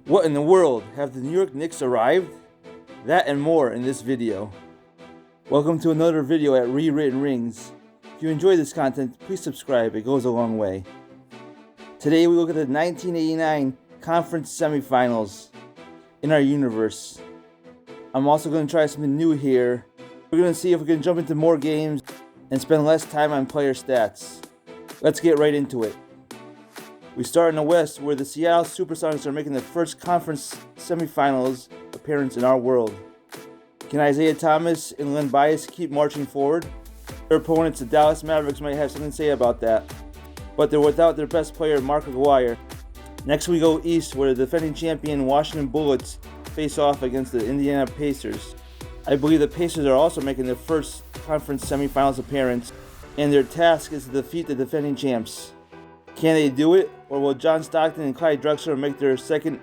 What in the world? Have the New York Knicks arrived? That and more in this video. Welcome to another video at Rewritten Rings. If you enjoy this content, please subscribe, it goes a long way. Today we look at the 1989 Conference Semifinals in our universe. I'm also going to try something new here. We're going to see if we can jump into more games and spend less time on player stats. Let's get right into it. We start in the West, where the Seattle Supersonics are making their first Conference Semifinals appearance in our world. Can Isaiah Thomas and Len Bias keep marching forward? Their opponents, the Dallas Mavericks, might have something to say about that, but they're without their best player, Mark Aguirre. Next we go East, where the defending champion Washington Bullets face off against the Indiana Pacers. I believe the Pacers are also making their first Conference Semifinals appearance, and their task is to defeat the defending champs. Can they do it, or will John Stockton and Clyde Drexler make their second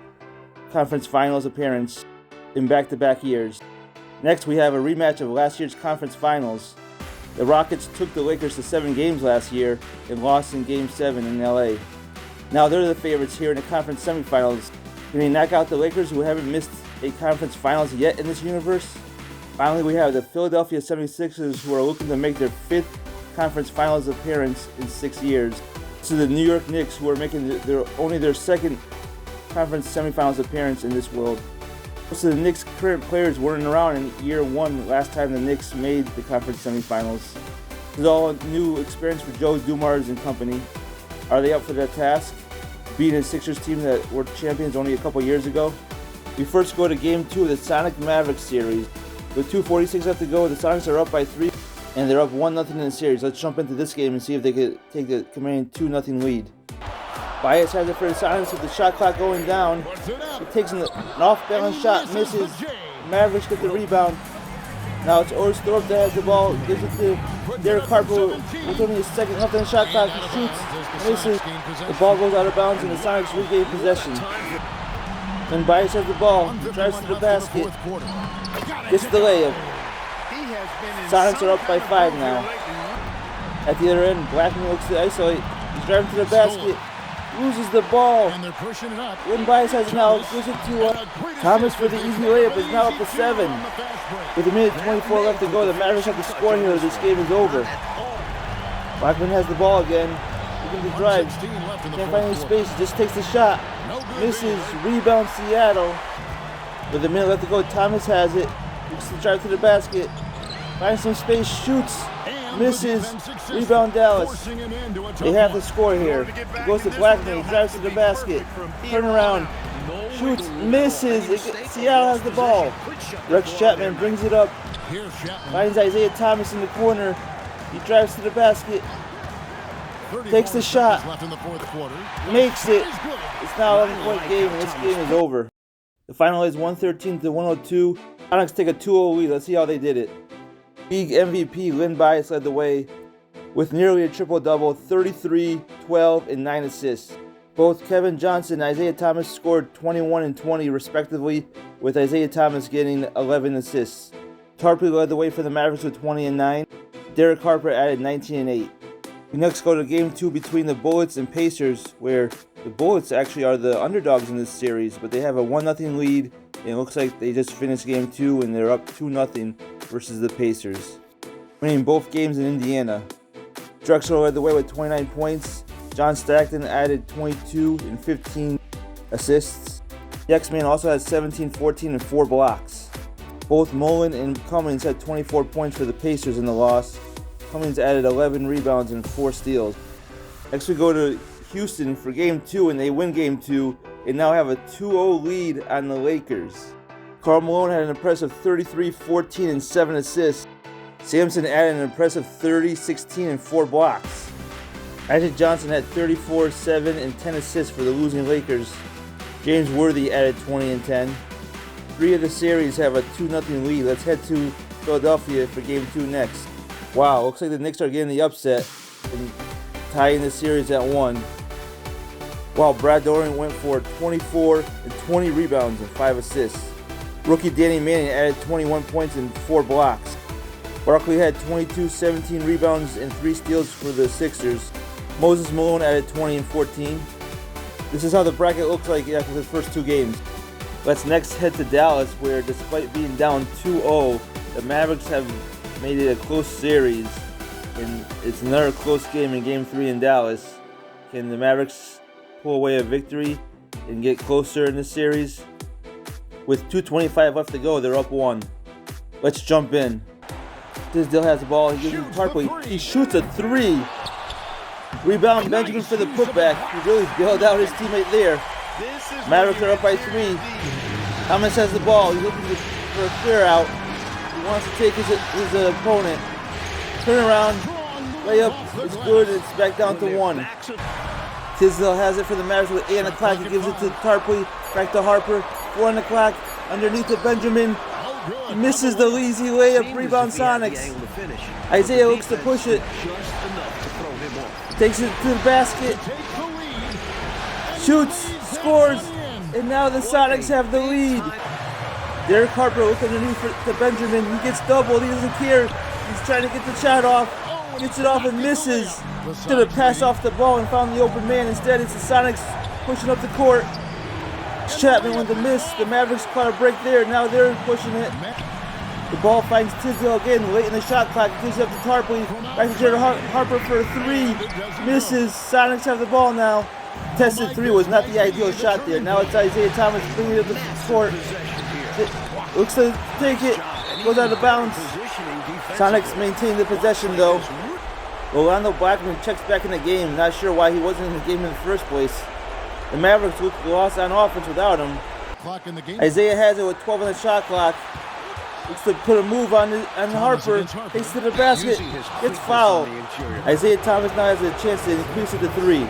Conference Finals appearance in back-to-back years? Next, we have a rematch of last year's Conference Finals. The Rockets took the Lakers to 7 games last year and lost in Game 7 in LA. Now they're the favorites here in the Conference Semifinals. Can they knock out the Lakers, who haven't missed a Conference Finals yet in this universe? Finally, we have the Philadelphia 76ers, who are looking to make their 5th Conference Finals appearance in 6 years. To the New York Knicks, who are making only their second Conference Semifinals appearance in this world. Most of the Knicks' current players weren't around in year 1 last time the Knicks made the Conference Semifinals. This is all a new experience for Joe Dumars and company. Are they up for that task, beating a Sixers team that were champions only a couple years ago? We first go to Game 2 of the Sonic Mavericks series. With 2:46 left to go, the Sonics are up by 3. And they're up 1-0 in the series. Let's jump into this game and see if they could take the commanding 2-0 lead. Bias has it for the Sonics with the shot clock going down. He takes an off-balance shot, misses. Mavericks get the rebound. Now it's Oris Thorpe that has the ball, gives it to Derek Harper with only a second left on the shot clock. He shoots, misses. The ball goes out of bounds and the Sonics regain possession. Then Bias has the ball, drives to the basket, gets the layup. Sonics are up by 5 now. At the other end, Blackman looks to isolate. He's driving to the basket, loses the ball. When Bias has it now, gives it to Thomas for the easy layup. Is now up to 7. With a minute 24 left to go, the Mavericks have to score here. This game is over. Blackman has the ball again. Looking to drive. Can't find any space. Just takes the shot. Misses. Rebound Seattle. With a minute left to go, Thomas has it. Looks to drive to the basket. Finds some space, shoots, misses, rebound Dallas. They have to score here. He goes to Blackman, he drives to the basket, turn around, shoots, misses. Seattle has the ball. Rex Chapman brings it up, finds Isaiah Thomas in the corner. He drives to the basket, takes the shot, makes it. It's now an 11-point game, and this game is over. The final is 113-102. Sonics take a 2-0 lead. Let's see how they did it. League MVP Len Bias led the way with nearly a triple-double, 33, 12, and 9 assists. Both Kevin Johnson and Isaiah Thomas scored 21 and 20 respectively, with Isaiah Thomas getting 11 assists. Tarpley led the way for the Mavericks with 20 and 9. Derek Harper added 19 and 8. We next go to Game 2 between the Bullets and Pacers, where the Bullets actually are the underdogs in this series, but they have a 1-0 lead, and it looks like they just finished Game 2 and they're up 2-0 versus the Pacers, winning both games in Indiana. Drexler led the way with 29 points. John Stockton added 22 and 15 assists. The X-Man also had 17, 14, and 4 blocks. Both Mullen and Cummings had 24 points for the Pacers in the loss. Cummings added 11 rebounds and 4 steals. Next we go to Houston for Game 2, and they win Game 2 and now have a 2-0 lead on the Lakers. Karl Malone had an impressive 33, 14, and 7 assists. Sampson added an impressive 30, 16, and 4 blocks. Magic Johnson had 34, 7, and 10 assists for the losing Lakers. James Worthy added 20 and 10. 3 of the series have a 2-0 lead. Let's head to Philadelphia for Game 2 next. Wow, looks like the Knicks are getting the upset and tying the series at 1. While Brad Dorian went for 24 and 20 rebounds and 5 assists. Rookie Danny Manning added 21 points and 4 blocks. Barkley had 22, 17 rebounds and 3 steals for the Sixers. Moses Malone added 20 and 14. This is how the bracket looks like after the first two games. Let's next head to Dallas, where despite being down 2-0, the Mavericks have made it a close series, and it's another close game in Game 3 in Dallas. Can the Mavericks pull away a victory and get closer in this series? With 2:25 left to go, they're up 1. Let's jump in. Tisdale has the ball. He gives it to Tarpley. He shoots a 3. Rebound, Benjamin for the putback. He really bailed out his teammate there. Mavericks are up by 3. Thomas has the ball. He's looking for a clear out. He wants to take his opponent. Turn around. Layup is good. It's back down to 1. Tisdale has it for the Mavericks with 8 on the clock. He gives it to Tarpley. Back to Harper. 4 on the clock. Underneath to Benjamin. He misses the easy layup. Rebound Sonics. Isaiah looks to push it. Takes it to the basket. Shoots. Scores. And now the Sonics have the lead. Derek Harper looks underneath to Benjamin. He gets doubled. He doesn't care. He's trying to get the shot off. Gets it off and misses. Should have passed off the ball and found the open man. Instead, it's the Sonics pushing up the court. Chapman with the miss. The Mavericks caught a break there. Now they're pushing it. The ball finds Tisdale again late in the shot clock. Gives it up to Tarpley. Back to Jared Harper for a 3. Misses. Sonics have the ball now. Tested 3 was not the ideal shot there. Now it's Isaiah Thomas bringing it up the court. Looks to take it. Goes out of bounds. Sonics maintain the possession though. Rolando Blackman checks back in the game. Not sure why he wasn't in the game in the first place. The Mavericks lost on offense without him. Isaiah has it with 12 on the shot clock. Looks to put a move on Harper. Takes to the basket. Gets fouled. Isaiah Thomas now has a chance to increase it to 3.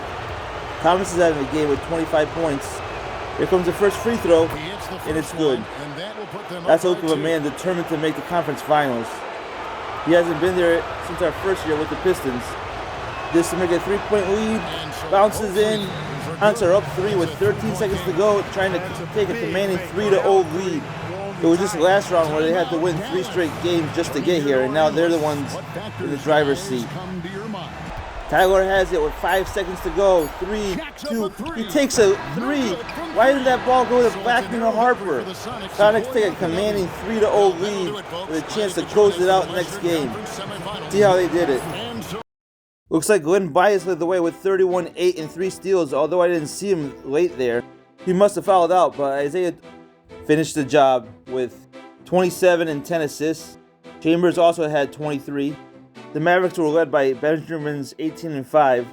Thomas is out of the game with 25 points. Here comes the first free throw, and it's good. That's a look of a man determined to make the conference finals. He hasn't been there since our first year with the Pistons. This to make a 3-point lead. Bounces in. Hawks are up 3 with 13 seconds to go, trying to take a commanding 3-0 lead. It was just the last round where they had to win 3 straight games just to get here, and now they're the ones in the driver's seat. Tyler has it with 5 seconds to go. 3, 2, he takes a 3. Why didn't that ball go to Blackman or Harper? Sonics take a commanding 3-0 lead with a chance to close it out next game. See how they did it. Looks like Glenn Bias led the way with 31, 8, and 3 steals, although I didn't see him late there. He must have fouled out, but Isaiah finished the job with 27 and 10 assists. Chambers also had 23. The Mavericks were led by Benjamin's 18 and 5.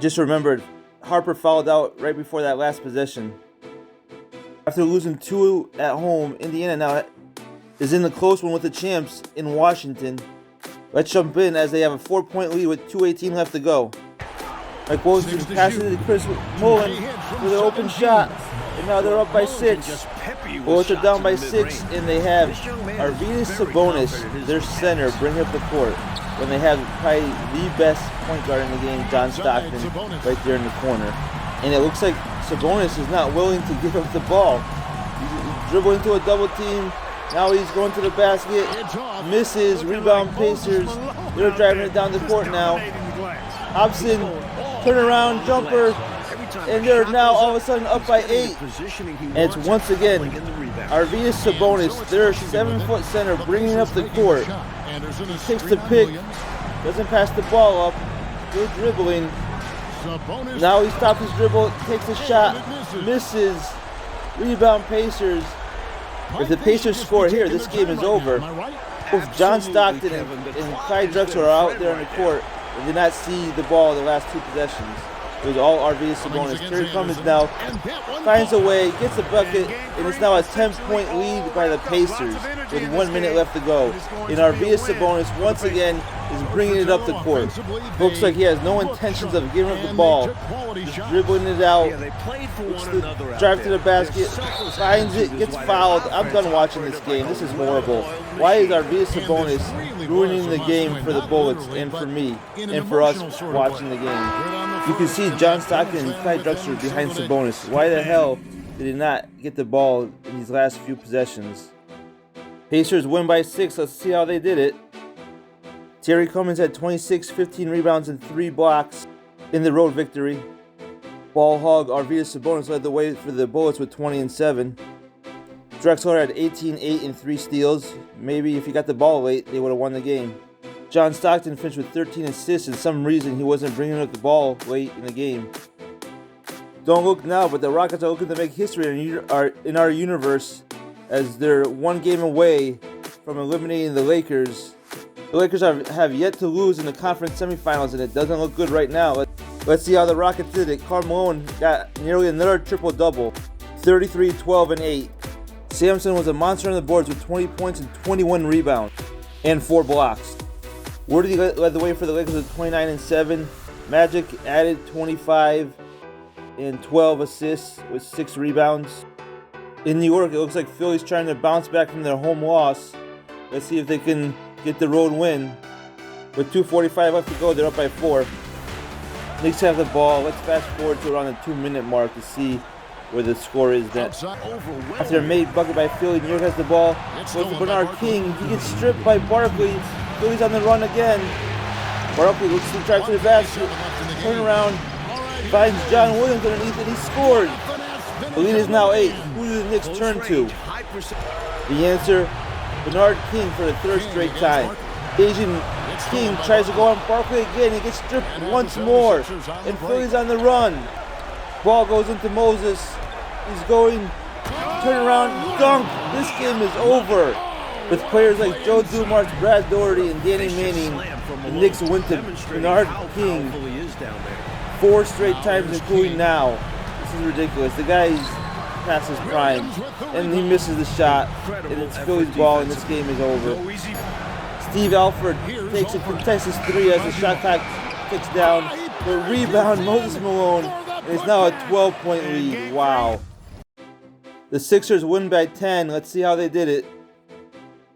Just remembered, Harper fouled out right before that last possession. After losing 2 at home, Indiana now is in the close one with the champs in Washington. Let's jump in as they have a 4-point lead with 2:18 left to go. Mike Wilson passes it to Chris Mullen with an open shot, and now they're up by 6. Bullets are down by 6, and they have Arvydas Sabonis, their center, bring up the court when they have probably the best point guard in the game, John Stockton, right there in the corner. And it looks like Sabonis is not willing to give up the ball. He's dribbling into a double team. Now he's going to the basket, misses, rebound Pacers. They're driving it down the court now. Hobson, turnaround jumper, and they're now all of a sudden up by 8. And it's once again Arvydas Sabonis, their 7-foot center, bringing up the court. He takes the pick, doesn't pass the ball up, good dribbling. Now he stops his dribble, takes a shot, misses, rebound Pacers. If the Pacers score here, this game is over. Both John Stockton and Clyde Drexler are out there on the court and did not see the ball the last 2 possessions. It was all Arvydas Sabonis. Terry Cummins now finds a way, gets a bucket, and it's now a 10-point lead by the Pacers with 1 minute left to go. And Arvydas Sabonis once again is bringing it up the court. Looks like he has no intentions of giving up the ball. Just dribbling it out, drive to the basket, finds it, gets fouled. I'm done watching this game. This is horrible. Why is Arvydas Sabonis ruining the game for the Bullets and for me and for us watching the game? You can see John Stockton and Clyde Drexler behind Sabonis. Why the hell did he not get the ball in these last few possessions? Pacers win by 6. Let's see how they did it. Terry Cummins had 26, 15 rebounds, and 3 blocks in the road victory. Ball hog Arvydas Sabonis led the way for the Bullets with 20 and 7. Drexler had 18, 8, and 3 steals. Maybe if he got the ball late, they would have won the game. John Stockton finished with 13 assists, and some reason he wasn't bringing up the ball late in the game. Don't look now, but the Rockets are looking to make history in our universe as they're one game away from eliminating the Lakers. The Lakers have yet to lose in the Conference Semifinals, and it doesn't look good right now. Let's see how the Rockets did it. Karl Malone got nearly another triple-double, 33, 12, and 8. Samson was a monster on the boards with 20 points and 21 rebounds and 4 blocks. Worthy led the way for the Lakers with 29 and 7. Magic added 25 and 12 assists with 6 rebounds. In New York, it looks like Philly's trying to bounce back from their home loss. Let's see if they can get the road win. With 2:45 left to go, they're up by 4. Knicks have the ball. Let's fast forward to around the 2-minute mark to see where the score is then. After a made bucket by Philly, New York has the ball. Goes to Bernard King. He gets stripped by Barkley. Philly's on the run again. Barkley looks to drive to the basket. Turn around. Finds John Williams underneath and he scores. The lead is now 8. Who do the Knicks turn to? The answer, Bernard King for the 3rd straight time. Asian King tries to go on Barkley again. He gets stripped once more. And Philly's on the run. Ball goes into Moses. He's going, turn around, dunk. This game is over. With players like Joe Dumars, Brad Doherty, and Danny Manning, the Knicks win to Bernard King 4 straight times, including now. This is ridiculous. The guy's past his prime, and he misses the shot, and it's Philly's ball, and this game is over. Steve Alford takes a contested 3 as the shot clock ticks down. The rebound, Moses Malone, and it's now a 12-point lead. Wow. The Sixers win by 10. Let's see how they did it.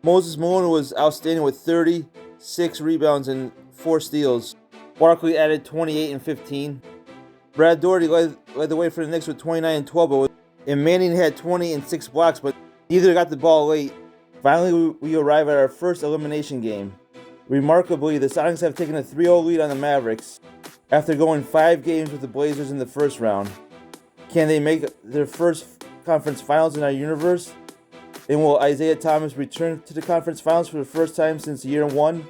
Moses Malone was outstanding with 30, 6 rebounds, and 4 steals. Barkley added 28 and 15. Brad Doherty led the way for the Knicks with 29 and 12, and Manning had 20 and 6 blocks, but neither got the ball late. Finally, we arrive at our first elimination game. Remarkably, the Sonics have taken a 3-0 lead on the Mavericks after going 5 games with the Blazers in the first round. Can they make their first conference finals in our universe? And will Isaiah Thomas return to the conference finals for the first time since year 1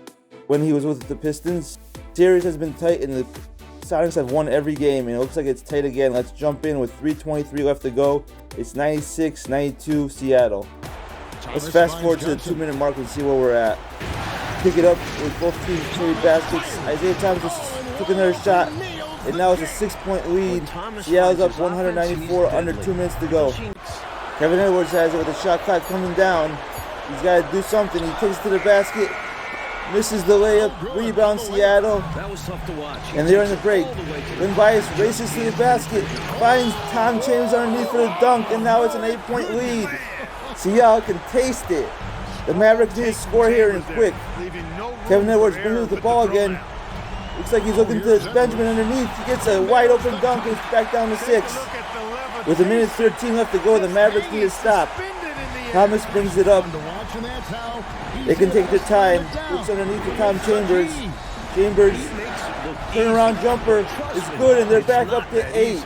when he was with the Pistons? The series has been tight and the Sonics have won every game, and it looks like it's tight again. Let's jump in with 3:23 left to go. It's 96-92 Seattle. Let's fast forward to the 2-minute mark and see where we're at. Pick it up with both teams trade baskets. Isaiah Thomas just took another shot, and now it's a 6-point lead. Seattle's up 194, under 2 minutes to go. Kevin Edwards has it with the shot clock coming down. He's got to do something. He takes it to the basket, misses the layup, rebound Seattle, and they're in the break. Lynn Bias races to the basket, finds Tom Chambers underneath for the dunk, and now it's an 8-point lead. Seattle can taste it. The Mavericks need to score here and quick. Kevin Edwards brings the ball again. Looks like he's looking to Benjamin underneath. He gets a wide open dunk and it's back down to 6. With 1:13 left to go, the Mavericks need to stop. Thomas brings it up. They can take their time. Looks underneath to Tom Chambers. Chambers, turnaround jumper is good, and they're back up to 8.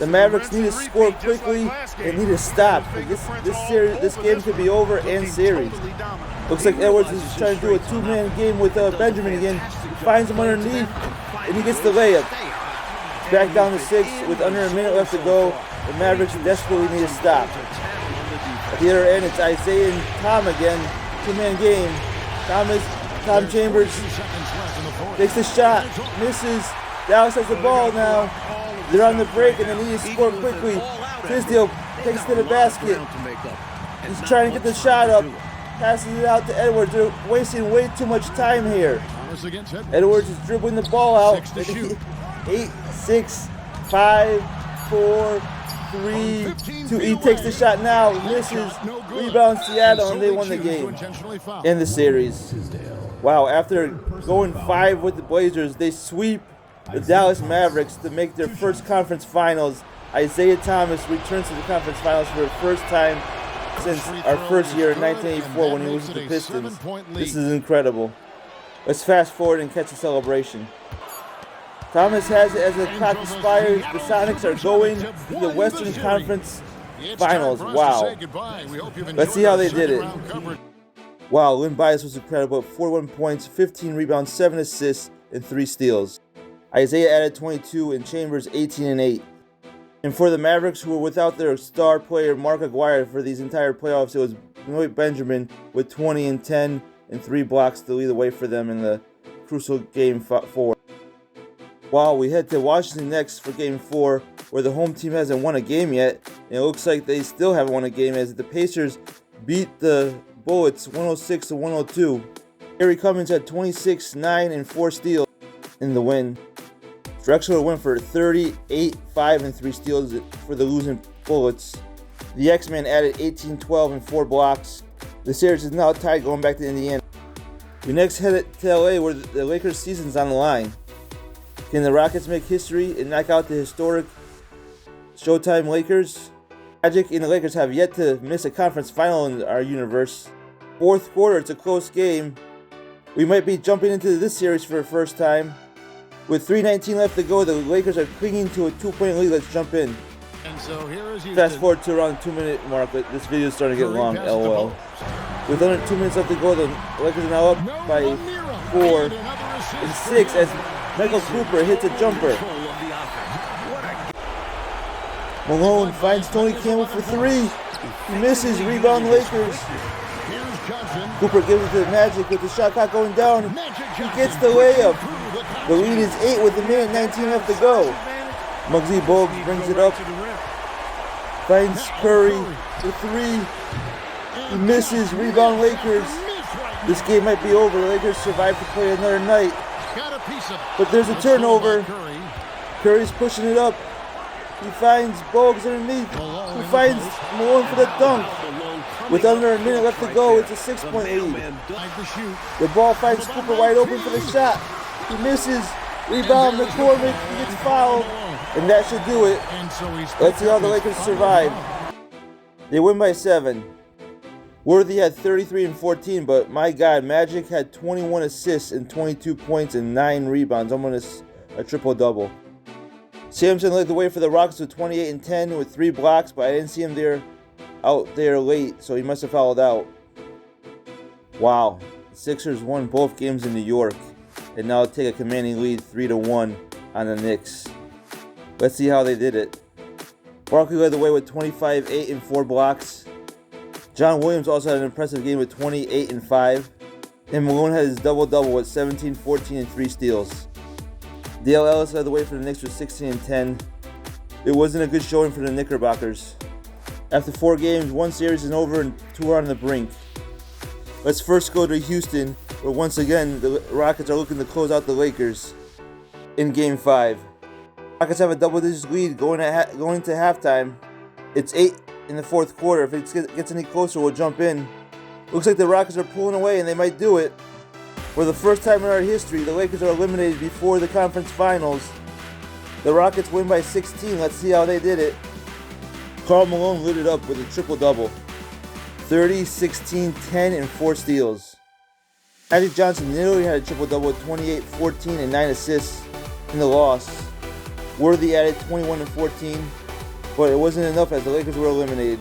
The Mavericks need to score quickly. They need to stop. This game could be over and series. Looks like Edwards is trying to do a 2-man game with Benjamin again. He finds him underneath, and he gets the layup. Back down to 6 with under a minute left to go. The Mavericks desperately need to stop. At the other end, it's Isaiah and Tom again. 2-man game. Tom Chambers takes the shot, misses. Dallas has the ball now. They're on the break and they need to score quickly. Tisdale takes it to the basket. He's trying to get the shot up. Passes it out to Edwards. They're wasting way too much time here. Edwards is dribbling the ball out. 8, 6, 5, 4, 3, 2. He takes the shot now, misses, rebound Seattle, and they won the game in the series. Wow, after going 5 with the Blazers, they sweep the Dallas Mavericks to make their first conference finals. Isaiah Thomas returns to the conference finals for the first time since our first year in 1984 when he was with the Pistons. This is incredible. Let's fast forward and catch the celebration. Thomas has it as the clock expires. The Sonics are going to the Western Conference Finals. Wow. Let's see how they did it. Wow, Lynn Bias was incredible. 41 points, 15 rebounds, 7 assists, and 3 steals. Isaiah added 22 and Chambers 18 and 8. And for the Mavericks, who were without their star player Mark Aguirre for these entire playoffs, it was Benoit Benjamin with 20 and 10 and 3 blocks to lead the way for them in the crucial Game 4. Wow, we head to Washington next for Game 4, where the home team hasn't won a game yet, and it looks like they still haven't won a game as the Pacers beat the Bullets 106-102. Harry Cummings had 26, 9, and 4 steals in the win. Drexler went for 38, 5, and 3 steals for the losing Bullets. The X-Men added 18, 12, and 4 blocks. The series is now tied going back to Indiana. We next head to LA where the Lakers' season's on the line. Can the Rockets make history and knock out the historic Showtime Lakers? Magic and the Lakers have yet to miss a conference final in our universe. Fourth quarter, it's a close game. We might be jumping into this series for the first time. With 3:19 left to go, the Lakers are clinging to a 2-point lead. Let's jump in. And so here is Fast forward to around the 2-minute mark. This video is starting to get long, LOL. With under 2 minutes left to go, the Lakers are now up by 4 and 6 as Michael Cooper hits a jumper. Malone finds Tony Campbell for 3. He misses. Rebound Lakers. Cooper gives it to the Magic with the shot clock going down. He gets the layup. The lead is 8 with 1:19 left to go. Muggsy Bogues brings it up. Finds Curry for 3. He misses. Rebound Lakers. This game might be over. The Lakers survive to play another night. But there's a turnover. Curry's pushing it up. He finds Bogues underneath. He finds Malone for the dunk. With under a minute left to go, it's a 6-point lead. The ball finds Cooper wide open for the shot. He misses. Rebound McCormick. He gets fouled. And that should do it. Let's see how the Lakers survive. They win by 7. Worthy had 33 and 14, but my God, Magic had 21 assists and 22 points and 9 rebounds, almost a triple-double. Sampson led the way for the Rockets with 28 and 10 with 3 blocks, but I didn't see him out there late, so he must have fouled out. Wow, the Sixers won both games in New York, and now take a commanding lead 3-1 on the Knicks. Let's see how they did it. Barkley led the way with 25, 8, and 4 blocks. John Williams also had an impressive game with 28 and 5. And Malone had his double-double with 17, 14, and 3 steals. Dale Ellis led the way for the Knicks with 16 and 10. It wasn't a good showing for the Knickerbockers. After 4 games, 1 series is over and 2 are on the brink. Let's first go to Houston, where once again the Rockets are looking to close out the Lakers in Game 5. Rockets have a double-digit lead going to halftime. It's 8 in the fourth quarter. If it gets any closer, we'll jump in. Looks like the Rockets are pulling away, and they might do it. For the first time in our history, the Lakers are eliminated before the conference finals. The Rockets win by 16. Let's see how they did it. Karl Malone lit it up with a triple-double. 30, 16, 10, and 4 steals. Magic Johnson nearly had a triple-double with 28, 14, and 9 assists in the loss. Worthy added 21 and 14, but it wasn't enough as the Lakers were eliminated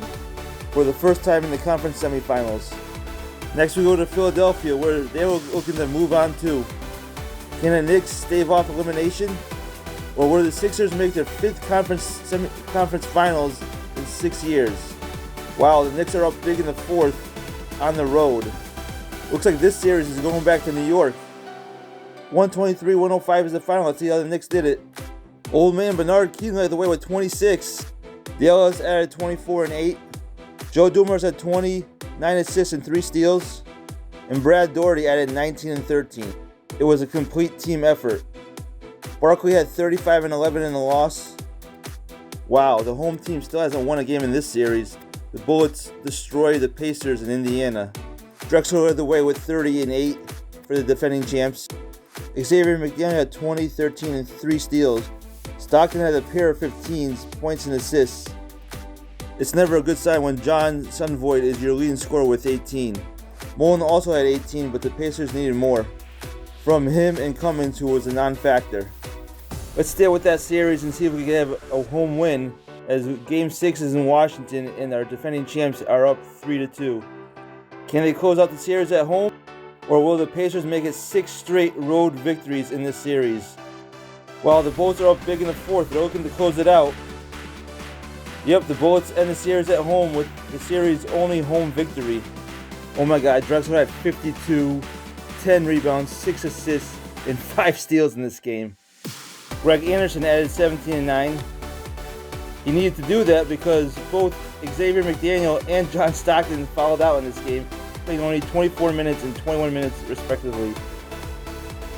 for the first time in the conference semifinals. Next we go to Philadelphia, where they were looking to move on too. Can the Knicks stave off elimination? Or will the Sixers make their 5th conference finals in 6 years? Wow, the Knicks are up big in the 4th on the road. Looks like this series is going back to New York. 123-105 is the final. Let's see how the Knicks did it. Old man Bernard Keaton led the way with 26. Dale Ellis added 24 and 8. Joe Dumars had 20, 9 assists and 3 steals. And Brad Daugherty added 19 and 13. It was a complete team effort. Barkley had 35 and 11 in the loss. Wow, the home team still hasn't won a game in this series. The Bullets destroyed the Pacers in Indiana. Drexler led the way with 30 and 8 for the defending champs. Xavier McDaniel had 20, 13, and 3 steals. Stockton had a pair of 15s, points and assists. It's never a good sign when John Sunvoid is your leading scorer with 18. Mullen also had 18, but the Pacers needed more from him and Cummins, who was a non-factor. Let's stay with that series and see if we can have a home win, as Game 6 is in Washington and our defending champs are up 3-2. Can they close out the series at home, or will the Pacers make it 6 straight road victories in this series? While the Bullets are up big in the fourth, they're looking to close it out. Yep, the Bullets end the series at home with the series' only home victory. Oh my God, Drexler had 52, 10 rebounds, 6 assists, and 5 steals in this game. Greg Anderson added 17 and 9. He needed to do that because both Xavier McDaniel and John Stockton fouled out in this game, playing only 24 minutes and 21 minutes respectively.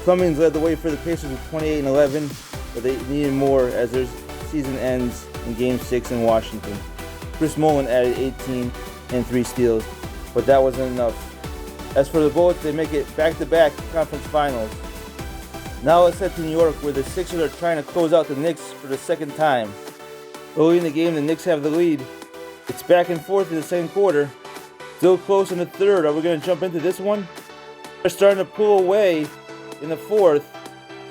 Cummings led the way for the Pacers with 28 and 11, but they needed more as their season ends in Game 6 in Washington. Chris Mullin added 18 and 3 steals, but that wasn't enough. As for the Bullets, they make it back-to-back Conference Finals. Now let's head to New York, where the Sixers are trying to close out the Knicks for the second time. Early in the game, the Knicks have the lead. It's back and forth in the second quarter. Still close in the third. Are we going to jump into this one? They're starting to pull away in the fourth.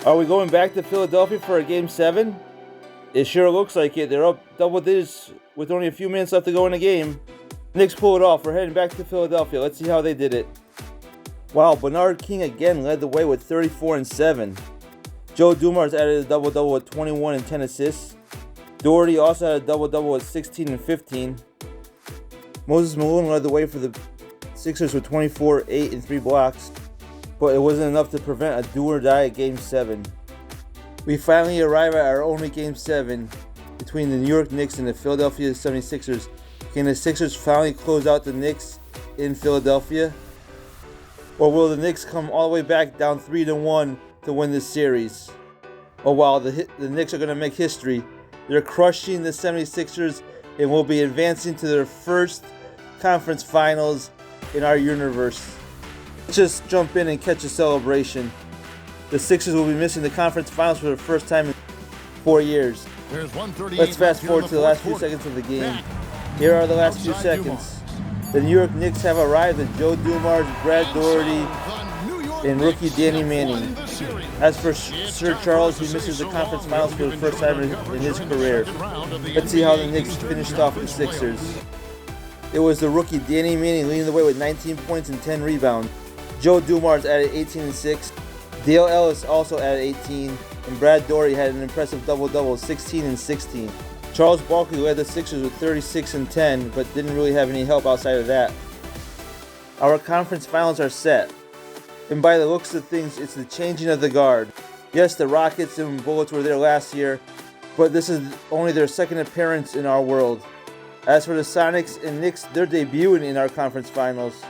Are we going back to Philadelphia for a Game 7? It sure looks like it. They're up double digits with only a few minutes left to go in the game. Knicks pull it off. We're heading back to Philadelphia. Let's see how they did it. Wow, Bernard King again led the way with 34 and 7. Joe Dumars added a double-double with 21 and 10 assists. Doherty also had a double-double with 16 and 15. Moses Malone led the way for the Sixers with 24, 8, and 3 blocks, but it wasn't enough to prevent a do-or-die at Game 7. We finally arrive at our only Game 7 between the New York Knicks and the Philadelphia 76ers. Can the Sixers finally close out the Knicks in Philadelphia? Or will the Knicks come all the way back down 3-1 to win this series? Oh wow, the Knicks are going to make history. They're crushing the 76ers and will be advancing to their first conference finals in our universe. Let's just jump in and catch a celebration. The Sixers will be missing the conference finals for the first time in 4 years. Let's fast forward to the last few seconds of the game. Here are the last few seconds. The New York Knicks have arrived with Joe Dumars, Brad Doherty, and rookie Danny Manning. As for Sir Charles, he misses the conference finals for the first time in his career. Let's see how the Knicks finished off the Sixers. It was the rookie Danny Manning leading the way with 19 points and 10 rebounds. Joe Dumars added 18 and 6. Dale Ellis also added 18, and Brad Doherty had an impressive double-double, 16 and 16. Charles Barkley led the Sixers with 36 and 10, but didn't really have any help outside of that. Our conference finals are set, and by the looks of things, it's the changing of the guard. Yes, the Rockets and Bullets were there last year, but this is only their second appearance in our world. As for the Sonics and Knicks, they're debuting in our conference finals.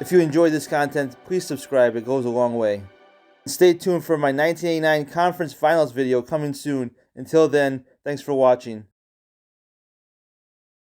If you enjoyed this content, please subscribe, it goes a long way. Stay tuned for my 1989 conference finals video coming soon. Until then, thanks for watching.